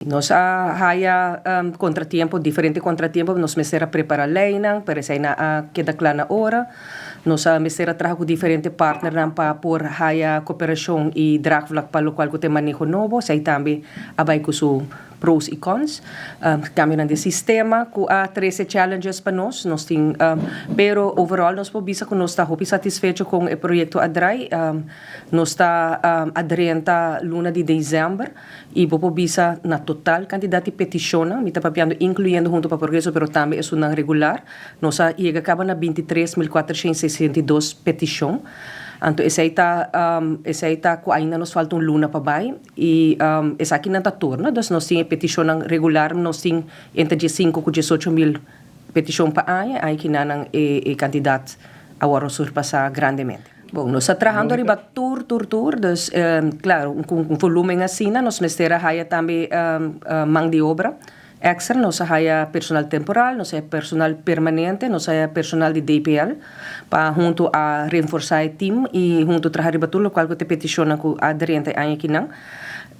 Nos haya contratiempo, diferente contratiempo, nos mesera preparar leinang, para sa na queda clara hora. Nos mesera trabalhar com diferente partner para por haya cooperação e draagvlak para o qual tem manejo novo, sai também abay com su pros e cons. Kami ng sistema ku 13 challenges pa nos ting pero overall nos po bisa ko nos ta hopi satisfecho com o proyecto adrai nos ta adrenta luna de dezembro e po bisa na total cantidade de petição mita papiando incluyendo junto para progreso pero também é sunang regular nos iega acaba na 23.462 petição. Então, essa está com ainda nos falta luna para baixo e essa aqui não está turna, então nós temos petição regular, nós temos entre 5 e 18 mil petição para aí que não é candidato agora surpassar grandemente. Bom, nós estamos trabalhando riba tour, então, claro, com volume assim, nós mestera haya também mão de obra. Extra, nós haya personal temporal, nós haya personal permanente, nós haya personal de DPL, para junto a reforçar o time e junto a trabalhar o qual te peticiona com a aderente aqui não.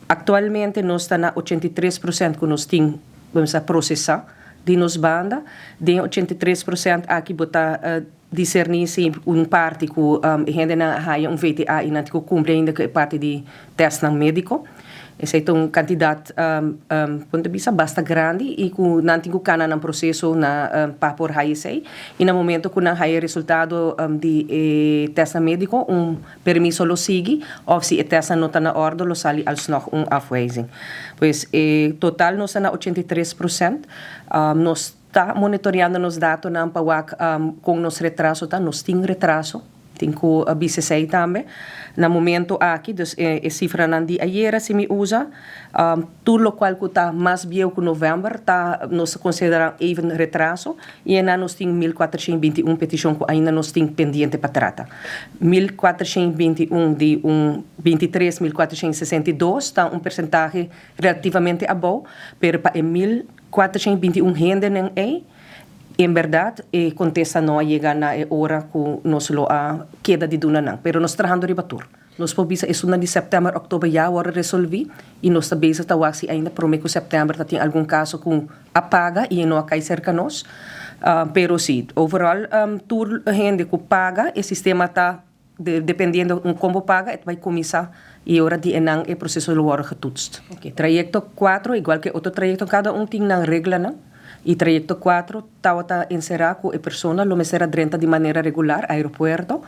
Atualmente nós está na 83% que nós temos vamos a processar de nos banda, de 83% aqui botar discernir se parte que gente na haya VTA e não te cumpre ainda que parte de teste médico. Esse é candidato ponto de vista bastante grande e que não tem que no processo na para por sei e no momento que não há resultado de teste médico permisso lo sigue ou se o teste não está na ordem lo sali alsnog afwijzing. Pois total nós está na 83%. Nós está monitoreando nos dados na pawak com nos retraso tá nós tem retraso. Tem que BCC também. No momento aqui, dus, cifra de ayer se me usa, tudo o qual está mais bem que novembro, tá, nós consideramos even retraso, e ainda nós temos 1.421 petições que ainda nós temos pendente para tratar. 1.421 de 23.462 está percentagem relativamente bom, pero para 1.421 gente não é. Em verdade, contesta não chega na hora que nós lo queda de duna não, pero nós trabalhando ribatur. Nós pobisa é de setembro, outubro já agora resolvi e nós também está se ainda prometo setembro tá tem algum caso com apaga e não cai cerca nós. Pero sim, overall tudo gente que paga, o sistema tá dependendo como paga, vai começar e hora de enang o processo lo hora getutst. Okay, trajecto 4 igual que outro trajecto cada tem na regla não. E trajecto 4 está encerrado com a pessoa, lo mesera drenta de maneira regular, aeroporto,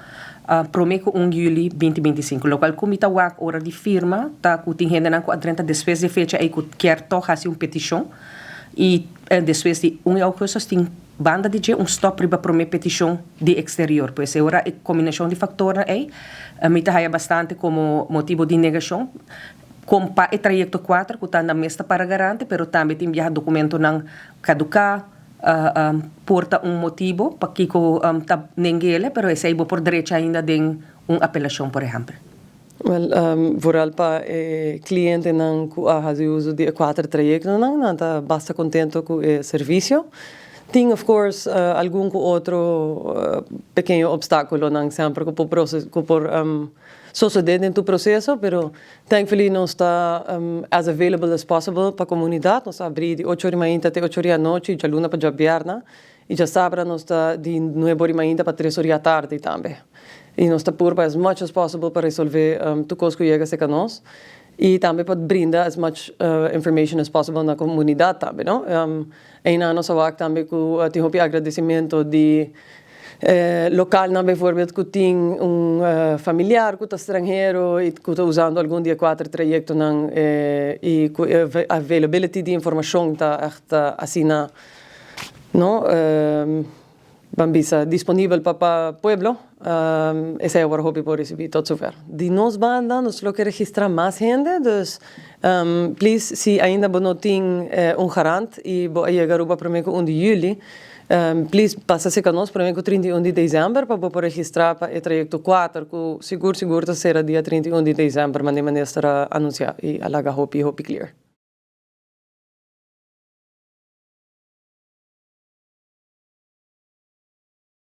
prometo 1 de julho 2025. Lo qual, como está a hora de firma, está com tem gente com a drenta depois de fecha, aí que quer fazer uma petição, e depois de 1 de agosto, tem banda de stop para prometer petição de exterior. Pois agora a combinação de fatores aí, me está bastante como motivo de negação. Compa e trajecto 4 que está na mesa para garante, pero também tem viajar documento não caducar, porta motivo para que tá ninguém, pero esse aí por direito ainda de apelação, por exemplo. Well, vooral para cliente não que faz uso de 4 trajectos não tá bastante contento com o serviço. Tem, of course, algum outro pequeno obstáculo não sempre que por suceder dentro do processo, pero thankfully nós está as available as possible para a comunidade. Nós abrimos de 8 horas até 8 horas da noite, de luna para jabiarna, e já sábado nós está de 9 horas para 3 horas da tarde também. E nós está por as much as possible para resolver tudo coisa que chega a nós. E também para brindar as much information as possible na comunidade também, não? Ainda nós também com agradecimento de local, não, bijvoorbeeld, que tem familiar que está estrangeiro e que está usando algum dia 4 trajectos e a availability de informação está assim, não? Bambisa disponível para o pueblo. Esse é o hobby por receber todo super. De nós banda, nós lo que registrar mais gente, dus please, se ainda não tem garante e chegar para mim com 1 de julho, please passa-se conosco para mim com 31 de dezembro para poder registrar para o trajecto 4, que seguro será dia 31 de dezembro, mas de maneira será anunciado e alaga hopi clear.